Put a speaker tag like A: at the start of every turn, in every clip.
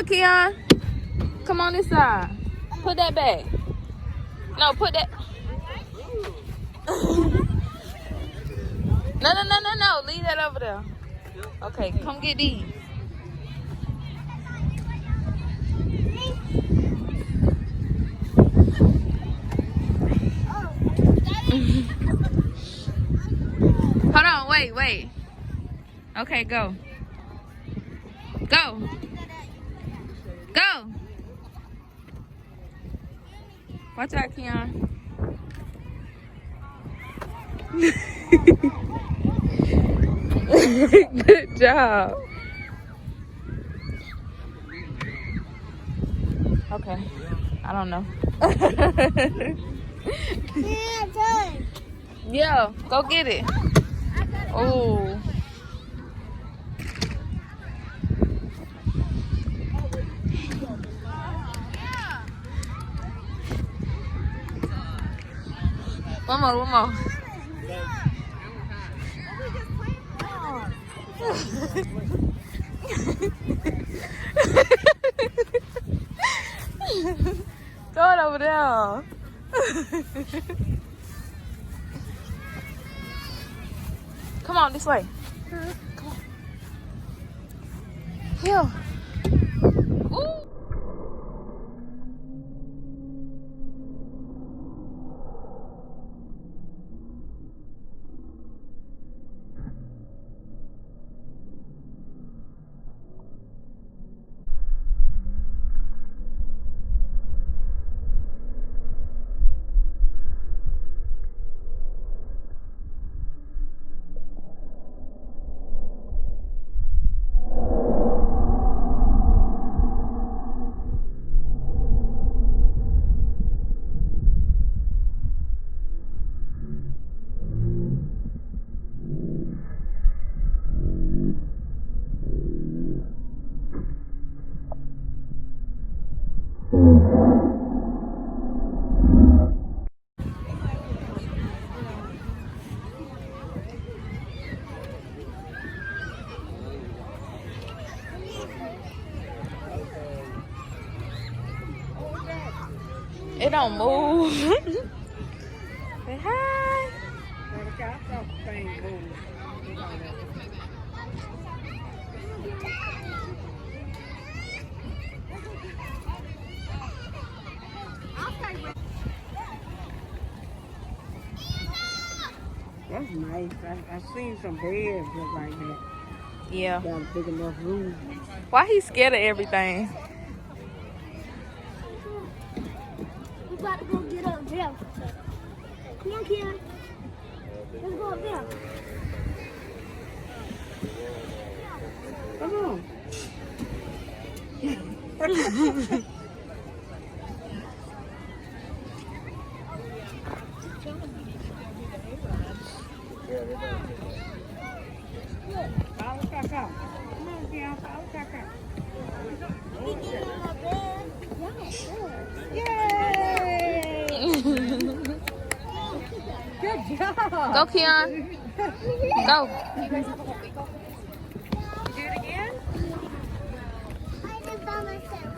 A: here, Keon. Come on this side. Put that back. No, put that. No. Leave that over there. Okay, come get these. Hold on, wait. Okay, go. Go. Watch out, Keon. Good job. Okay. I don't know. Yeah, go get it. Oh. One more. Throw it over there. Come on, this way. Come on. Here. Ooh. It don't move. Say hi.
B: That's nice. I seen some beds just like that.
A: Yeah.
B: Got a big enough room.
A: Why he scared of everything?
C: We got to go get up there. Come on, Keon. Let's go up there.
B: Come on. Follow Kaka. Come on, Keon. Follow Kaka.
C: We get in the bed.
B: Yay! Good job.
A: Go, Keon. Go.
B: Do it again?
C: I did by myself.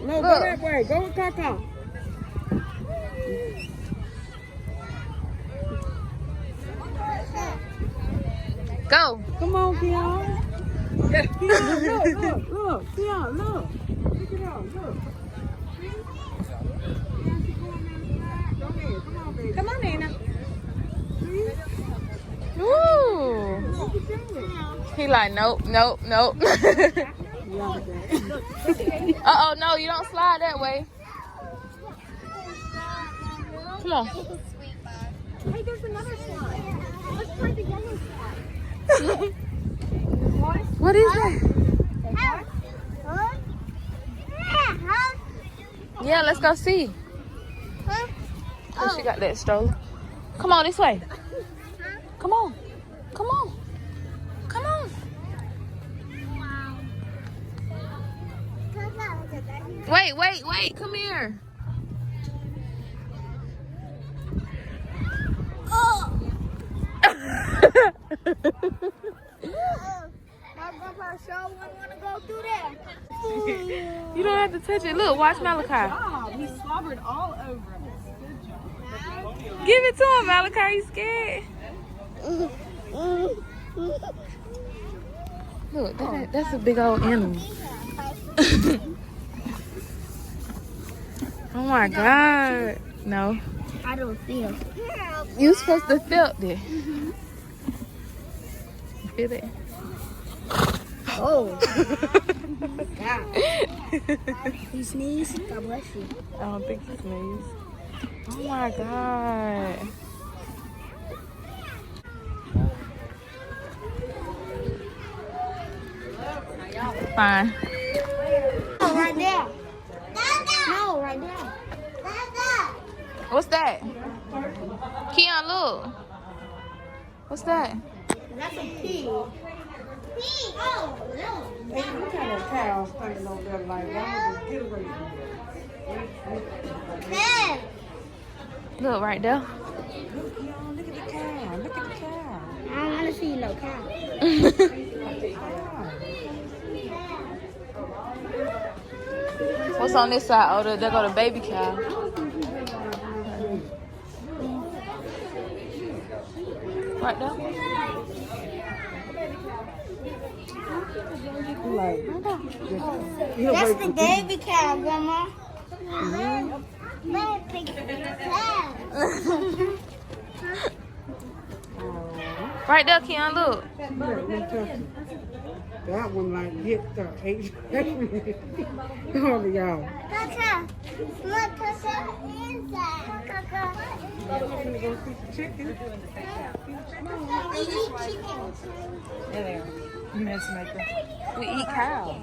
B: No, go that way. Go with Kaka.
A: Go.
B: Come on, Keon. Keon, look. Keon, look. Look it out, look. Go ahead. Come on, baby.
C: Come on, Nana.
A: Woo. He like, nope. Uh-oh, no, you don't slide that way. Come on.
C: Hey, there's another slide. Let's try the yellow slide.
A: What is that?
C: Huh?
A: Yeah, let's go see.
C: Huh?
A: Cause she got that stroller. Come on this way. Come on. Come on. Come on. Wait, wait, wait. Come here.
C: My grandpa sure wouldn't want to go through there.
A: You don't have to touch it. Look, watch Malachi.
B: He slobbered all over us.
A: Give it to him, Malachi. He's scared. Look, that's a big old animal. Oh my God. No.
C: I don't feel.
A: You supposed to felt it. You feel it?
C: Oh. God. He sneezed. God bless you.
A: I don't think he sneezed. Oh my God. Fine.
C: No, right there. No, right there.
A: What's that? Keon, look. What's that?
C: That's a pig. Oh, no.
B: Hey, what kind of cows standing over there like that? Get away from me.
C: Man.
A: Look right there.
B: Look, Keon, look at the cow. Look at the cow.
C: I don't want to see no cow.
A: What's on this side? Oh, there go the baby cow. Right there.
B: Like,
C: That's the baby cow, Grandma. Baby cow.
A: Right there, Keon, look.
B: that one like hit the eight. All of y'all.
C: Kaka. Look, Kaka. Inside. Kaka.
B: I'm gonna go see the chicken.
C: We eat chicken.
B: There. Messmaker.
A: We eat cows.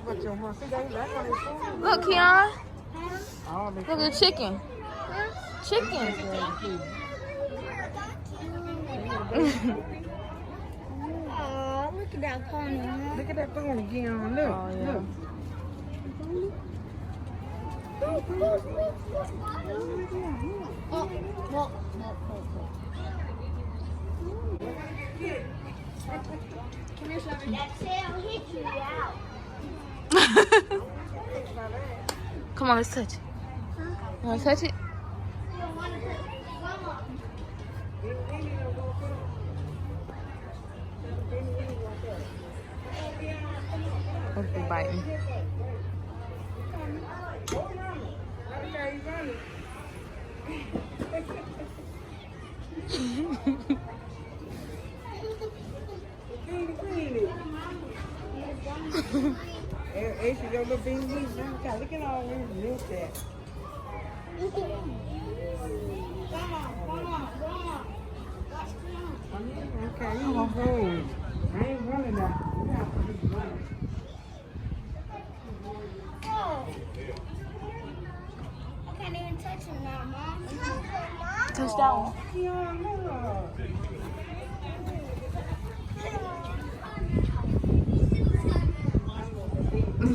B: What your mom see? That one is food.
A: Look, Keon.
B: All the
A: Look at the chicken. Chicken.
C: Oh, look at that pony.
B: Look at that phone again. Look.
A: Oh, yeah.
B: Look.
C: That tail hit you out.
A: Come on, let's touch it. You want to touch it? What's the biting?
B: Ace, your little bean. Look at all this milk that. Okay, you won't go. I ain't running that.
C: I can't even touch him now, Mom.
A: Touch that one.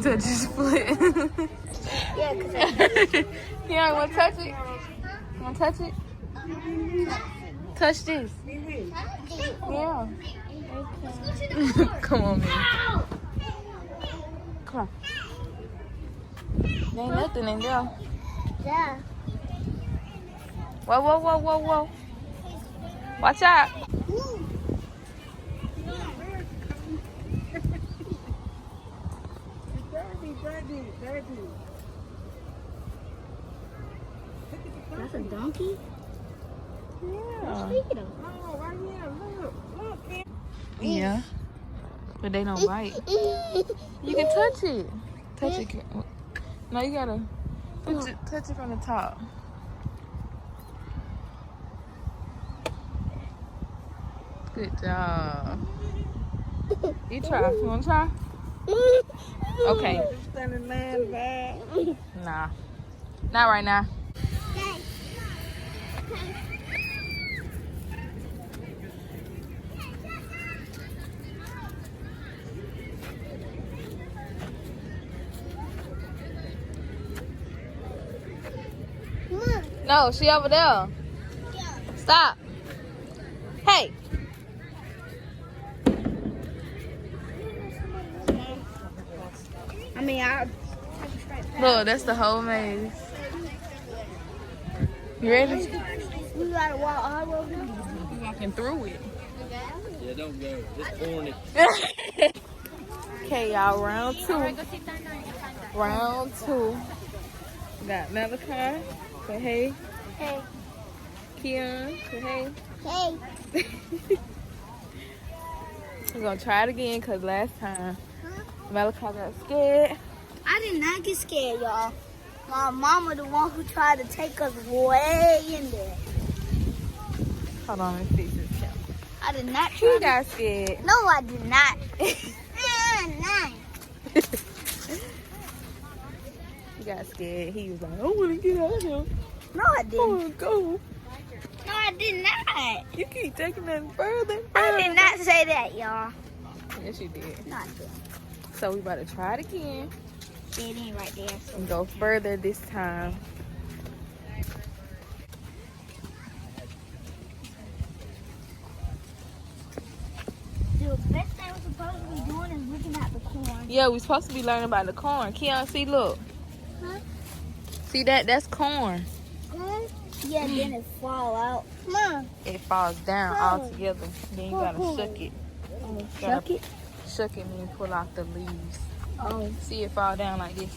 A: Touch his foot.
C: Yeah, because
A: You want to touch it? You want to touch it? Touch this. Yeah. Come on, man. Come on. There ain't nothing in there.
C: Yeah.
A: Whoa, whoa, whoa, whoa, whoa. Watch out.
C: That's a donkey?
A: Yeah.
C: Feed him.
A: Yeah. But they don't bite. You can touch it. Touch it. No, you gotta touch it from the top. Good job. You try. You wanna try? Okay. Nah. Not right now.
C: Dad,
A: No, she over there. Stop. Hey.
C: I mean, I'll
A: Look, that's the whole maze. You ready?
C: we gotta walk all over.
A: You walking through it.
D: Yeah, don't go. Just corny.
A: Okay, y'all, round two. Round two. Got Malachi. Say hey.
C: Hey,
A: Keon. Say hey.
C: hey.
A: We're gonna try it again because last time Malachi got scared.
C: I did not get scared, y'all. My mama, the one who tried to take us way in there.
A: Hold on, let me fix this camera.
C: I did not
A: He
C: try.
A: got scared.
C: No, I did not.
A: He got scared. He was like, I want to get out of here.
C: No, I
A: I
C: didn't.
A: want to go.
C: No, I did not.
A: You keep taking that further and
C: I
A: further.
C: did not say that, y'all.
A: Yes, you did.
C: Not good.
A: So we about to try it again
C: It ain't right there.
A: and go further this time.
C: The best thing we're supposed to be doing is looking at the corn.
A: Yeah, we supposed to be learning about the corn. Keon, see, look.
C: Huh?
A: See that? That's corn.
C: Corn? Yeah, then it fall out. Mom,
A: It falls down
C: Corn.
A: all together. Then you gotta shuck it.
C: shuck it.
A: Shuck it and then pull out the leaves.
C: Oh.
A: See it fall down like this.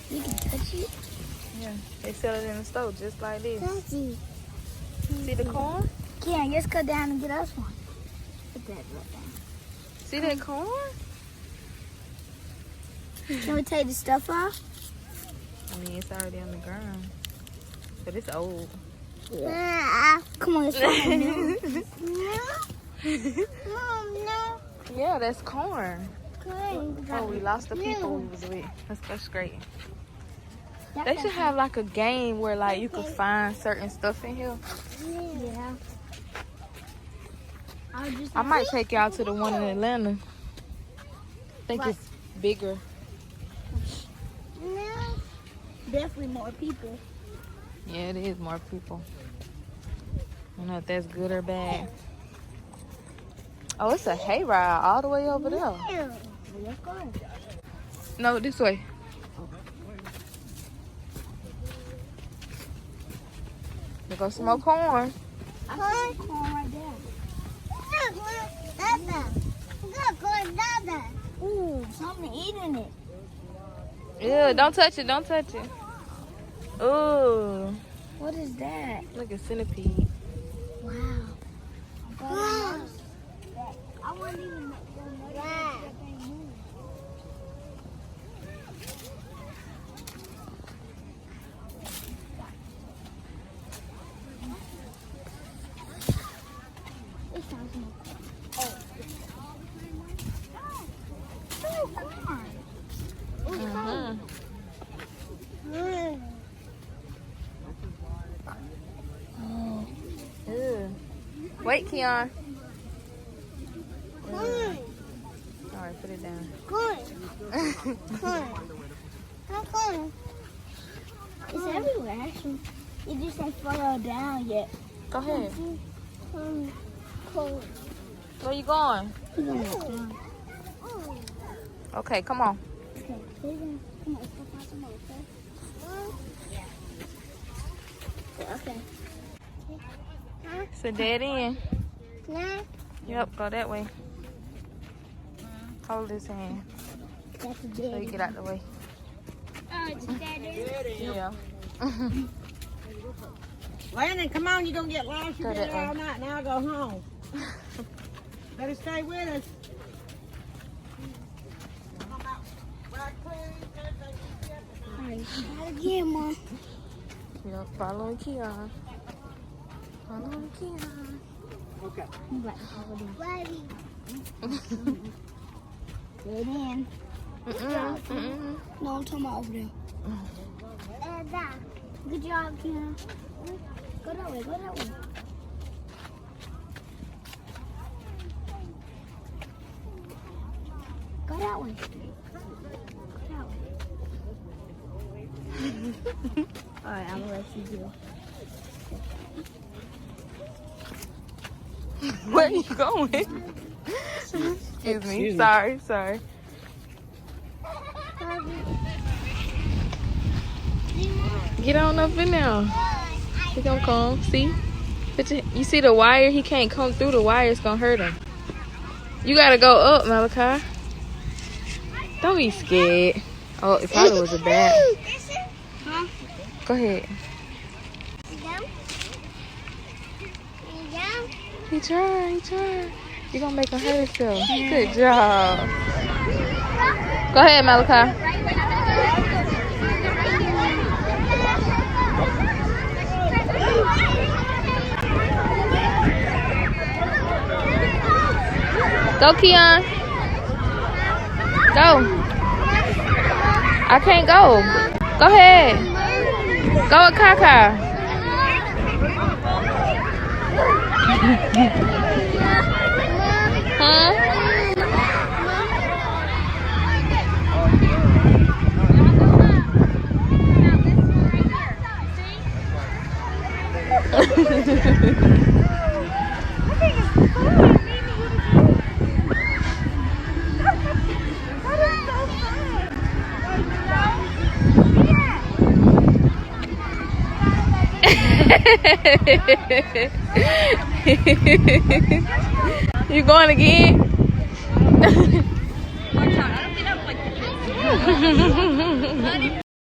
C: You can touch it.
A: Yeah, they sell it in the store just like this.
C: Touch it.
A: See the corn?
C: Yeah, let's go down and get us one. Put that right down.
A: See that corn?
C: Can we take the stuff off?
A: I mean, it's already on the ground, but it's old.
C: Come on, let's try new. Mom, no.
A: Yeah, that's corn.
C: Good.
A: Oh, we lost the people we was with. Let's go straight. They should have like a game where like you could find certain stuff in here.
C: Yeah.
A: I might take y'all to the one in Atlanta. I think it's bigger.
C: No. Definitely more people.
A: Yeah, it is more people. I don't know if that's good or bad. Oh, it's a hayride all the way over there.
C: Yeah. Let's go.
A: No, this way. There goes some more corn.
C: I see corn right there. Ooh, something eating it.
A: Ew, don't touch it, don't touch it. Ooh,
C: What is that?
A: look at centipede.
C: Wow. Wow. I wouldn't even know that thing move. It sounds more. Oh, corn.
A: Mm-hmm. Ew. Wait, Keon.
C: Corn.
A: All right, put it down.
C: Corn. Corn. Corn. It's everywhere, actually. It just ain't fall down yet.
A: Go ahead.
C: Corn.
A: Where you going? Okay, come on.
C: Okay, come on, let's go find some more, okay? Yeah. Okay.
A: It's a dead end.
C: Nah,
A: Yep, go that way. Hold his hand
C: that's a
A: so you
C: dead.
A: get out the way.
C: Oh, it's a dead end.
A: Yeah.
B: Landon, come on, you're going to get lost. You've
A: Go
B: been
A: that
B: there all
A: way.
B: night. Now go home. Better stay with us.
C: Alright, try it again, Mom.
A: Yep, following Keon. Following Keon.
B: Okay.
C: I'm about to follow them. Dead end.
A: Mm-mm, mm-mm.
C: No, I'm talking about over there. That. Good job, Kiana. Go that way, go that way. Go that way. Go that way. Alright, I'm gonna let you do.
A: Where are you going? Excuse me. Sorry. Get on up in there. He gonna come. See? You see the wire? He can't come through the wire. It's gonna hurt him. You gotta go up, Malachi. Don't be scared. Oh, it probably was a bat.
C: Huh?
A: Go ahead. He tried. You're gonna make him hurt himself. Good job. Go ahead, Malachi. Go, Keon. Go. I can't go. Go ahead. Go with Kaka. Huh? You going again?